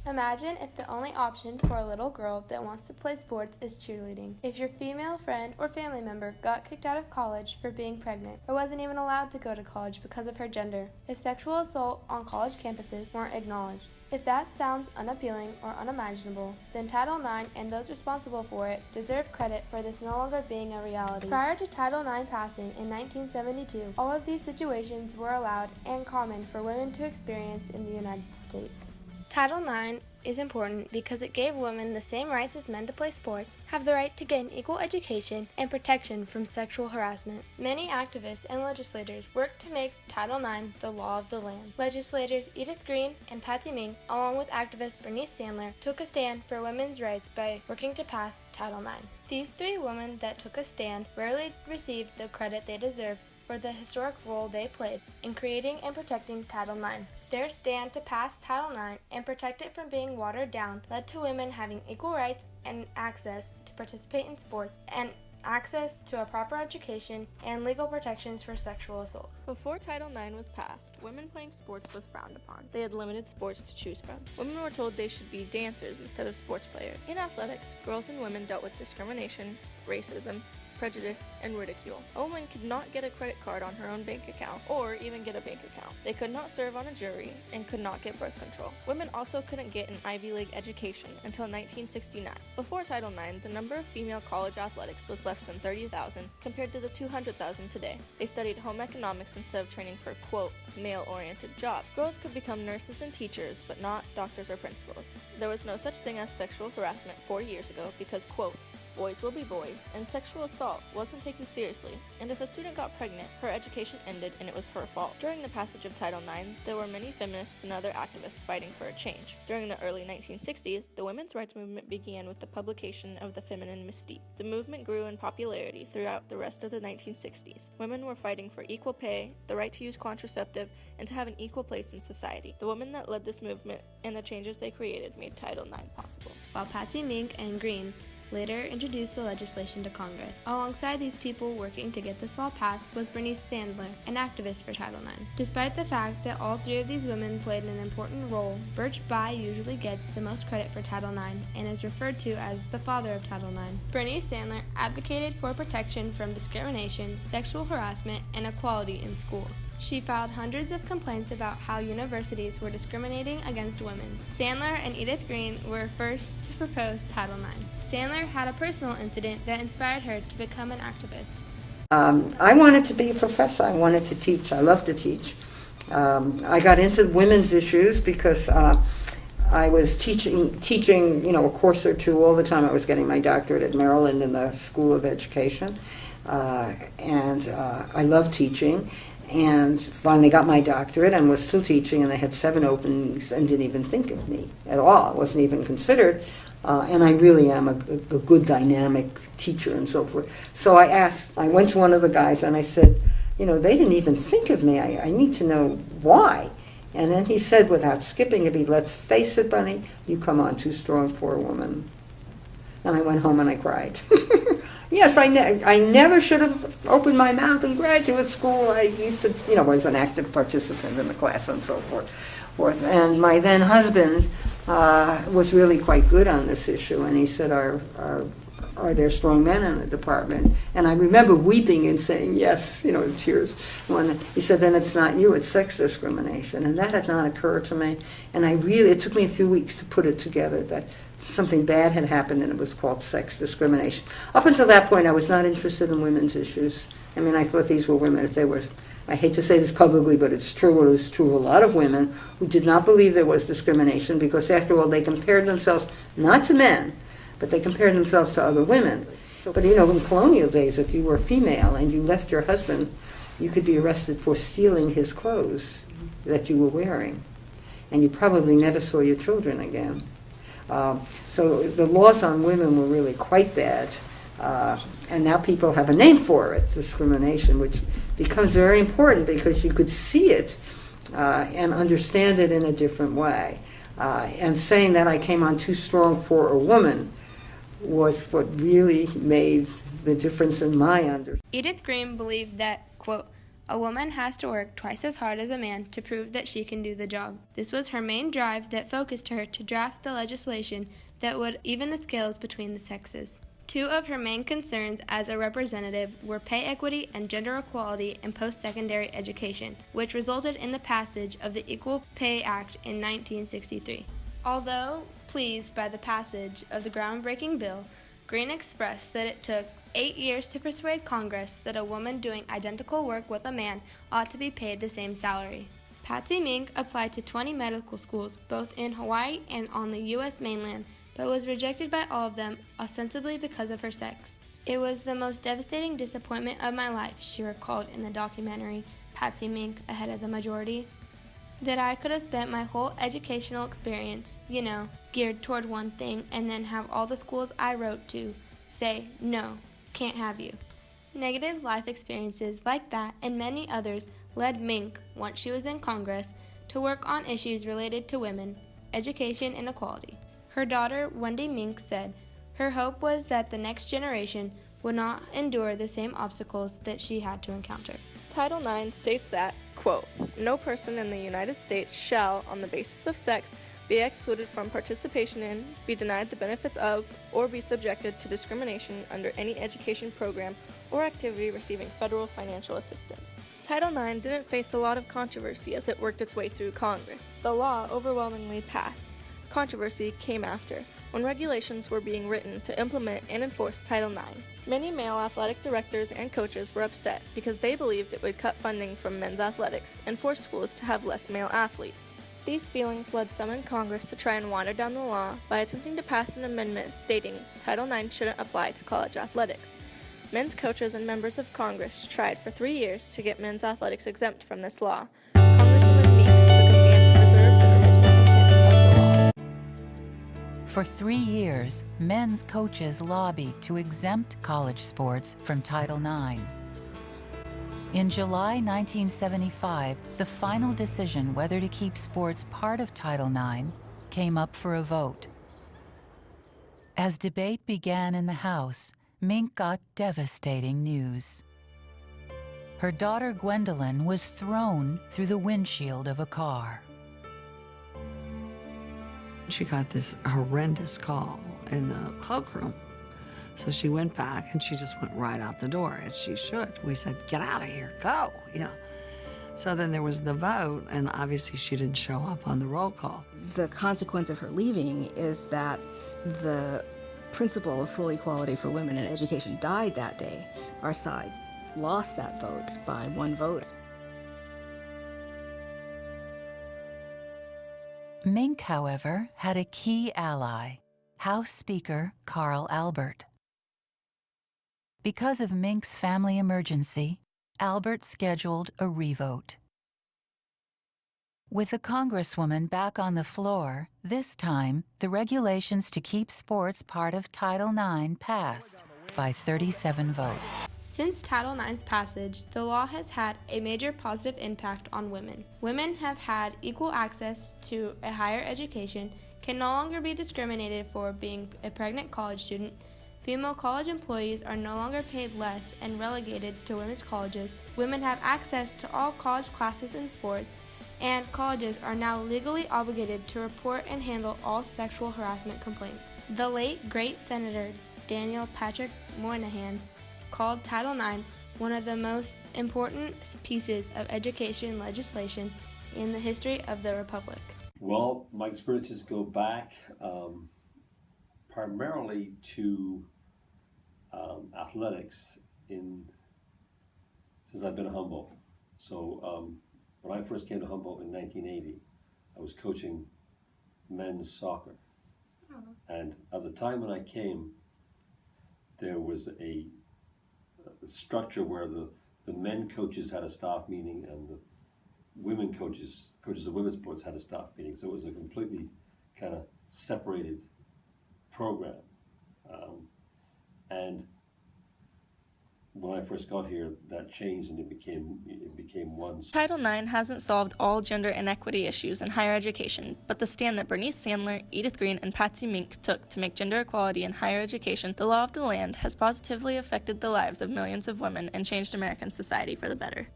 Imagine if the only option for a little girl that wants to play sports is cheerleading. If your female friend or family member got kicked out of college for being pregnant or wasn't even allowed to go to college because of her gender. If sexual assault on college campuses weren't acknowledged. If that sounds unappealing or unimaginable, then Title IX and those responsible for it deserve credit for this no longer being a reality. Prior to Title IX passing in 1972, all of these situations were allowed and common for women to experience in the United States. Title IX is important because it gave women the same rights as men to play sports, have the right to gain equal education, and protection from sexual harassment. Many activists and legislators worked to make Title IX the law of the land. Legislators Edith Green and Patsy Mink, along with activist Bernice Sandler, took a stand for women's rights by working to pass Title IX. These three women that took a stand rarely received the credit they deserve for the historic role they played in creating and protecting Title IX. Their stand to pass Title IX and protect it from being watered down led to women having equal rights and access to participate in sports and access to a proper education and legal protections for sexual assault. Before Title IX was passed, women playing sports was frowned upon. They had limited sports to choose from. Women were told they should be dancers instead of sports players. In athletics, girls and women dealt with discrimination, racism, prejudice, and ridicule. A woman could not get a credit card on her own bank account or even get a bank account. They could not serve on a jury and could not get birth control. Women also couldn't get an Ivy League education until 1969. Before Title IX, the number of female college athletics was less than 30,000 compared to the 200,000 today. They studied home economics instead of training for, quote, male-oriented job. Girls could become nurses and teachers, but not doctors or principals. There was no such thing as sexual harassment 40 years ago because, quote, boys will be boys, and sexual assault wasn't taken seriously, and if a student got pregnant, her education ended and it was her fault. During the passage of Title IX, there were many feminists and other activists fighting for a change. During the early 1960s, the women's rights movement began with the publication of The Feminine Mystique. The movement grew in popularity throughout the rest of the 1960s. Women were fighting for equal pay, the right to use contraceptive, and to have an equal place in society. The women that led this movement and the changes they created made Title IX possible. While Patsy Mink and Green later introduced the legislation to Congress. Alongside these people working to get this law passed was Bernice Sandler, an activist for Title IX. Despite the fact that all three of these women played an important role, Birch Bayh usually gets the most credit for Title IX and is referred to as the father of Title IX. Bernice Sandler advocated for protection from discrimination, sexual harassment, and equality in schools. She filed hundreds of complaints about how universities were discriminating against women. Sandler and Edith Green were first to propose Title IX. Sandler had a personal incident that inspired her to become an activist. I wanted to be a professor. I wanted to teach. I love to teach. I got into women's issues because I was teaching, a course or two all the time. I was getting my doctorate at Maryland in the School of Education, and I loved teaching. And finally got my doctorate and was still teaching, and they had 7 openings and didn't even think of me at all. It wasn't even considered. And I really am a good dynamic teacher and so forth. So I went to one of the guys and I said, they didn't even think of me. I need to know why. And then he said, without skipping a beat, let's face it, Bunny, you come on too strong for a woman. And I went home and I cried. Yes, I never should have opened my mouth in graduate school. I used to, was an active participant in the class and so forth. And my then husband was really quite good on this issue, and he said, are there strong men in the department? And I remember weeping and saying, yes, in tears. When he said, then it's not you, it's sex discrimination. And that had not occurred to me. And it took me a few weeks to put it together that something bad had happened and it was called sex discrimination. Up until that point, I was not interested in women's issues. I thought these were women, if they were, I hate to say this publicly, but it's true. It was true of a lot of women who did not believe there was discrimination because, after all, they compared themselves not to men, but they compared themselves to other women. But, in colonial days, if you were female and you left your husband, you could be arrested for stealing his clothes that you were wearing. And you probably never saw your children again. So the laws on women were really quite bad. And now people have a name for it, discrimination, which becomes very important because you could see it and understand it in a different way. And saying that I came on too strong for a woman was what really made the difference in my understanding. Edith Green believed that, quote, A woman has to work twice as hard as a man to prove that she can do the job. This was her main drive that focused her to draft the legislation that would even the scales between the sexes. Two of her main concerns as a representative were pay equity and gender equality in post-secondary education, which resulted in the passage of the Equal Pay Act in 1963. Although pleased by the passage of the groundbreaking bill, Green expressed that it took 8 years to persuade Congress that a woman doing identical work with a man ought to be paid the same salary. Patsy Mink applied to 20 medical schools, both in Hawaii and on the U.S. mainland, but was rejected by all of them, ostensibly because of her sex. It was the most devastating disappointment of my life, she recalled in the documentary Patsy Mink, Ahead of the Majority, that I could have spent my whole educational experience, geared toward one thing, and then have all the schools I wrote to say, no, can't have you. Negative life experiences like that and many others led Mink, once she was in Congress, to work on issues related to women, education, and equality. Her daughter, Wendy Mink, said her hope was that the next generation would not endure the same obstacles that she had to encounter. Title IX states that, quote, "No person in the United States shall, on the basis of sex, be excluded from participation in, be denied the benefits of, or be subjected to discrimination under any education program or activity receiving federal financial assistance." Title IX didn't face a lot of controversy as it worked its way through Congress. The law overwhelmingly passed. Controversy came after, when regulations were being written to implement and enforce Title IX. Many male athletic directors and coaches were upset because they believed it would cut funding from men's athletics and force schools to have less male athletes. These feelings led some in Congress to try and water down the law by attempting to pass an amendment stating Title IX shouldn't apply to college athletics. Men's coaches and members of Congress tried for 3 years to get men's athletics exempt from this law. Congresswoman Meek took a stand to preserve the original intent of the law. For 3 years, men's coaches lobbied to exempt college sports from Title IX. In July 1975, the final decision whether to keep sports part of Title IX came up for a vote. As debate began in the House, Mink got devastating news. Her daughter Gwendolyn was thrown through the windshield of a car. She got this horrendous call in the cloakroom. So she went back and she just went right out the door, as she should. We said, get out of here, go, So then there was the vote, and obviously she didn't show up on the roll call. The consequence of her leaving is that the principle of full equality for women in education died that day. Our side lost that vote by 1 vote. Mink, however, had a key ally, House Speaker Carl Albert. Because of Mink's family emergency, Albert scheduled a revote. With the Congresswoman back on the floor, this time the regulations to keep sports part of Title IX passed by 37 votes. Since Title IX's passage, the law has had a major positive impact on women. Women have had equal access to a higher education, can no longer be discriminated for being a pregnant college student. Female college employees are no longer paid less and relegated to women's colleges. Women have access to all college classes and sports, and colleges are now legally obligated to report and handle all sexual harassment complaints. The late great Senator Daniel Patrick Moynihan called Title IX one of the most important pieces of education legislation in the history of the Republic. Well, my experiences go back primarily to athletics since I've been at Humboldt. So when I first came to Humboldt in 1980, I was coaching men's soccer. And at the time when I came, there was a structure where the men coaches had a staff meeting and the women coaches of women's sports had a staff meeting. So it was a completely kind of separated program. And when I first got here, that changed and it became one. Title IX hasn't solved all gender inequity issues in higher education, but the stand that Bernice Sandler, Edith Green, and Patsy Mink took to make gender equality in higher education the law of the land has positively affected the lives of millions of women and changed American society for the better.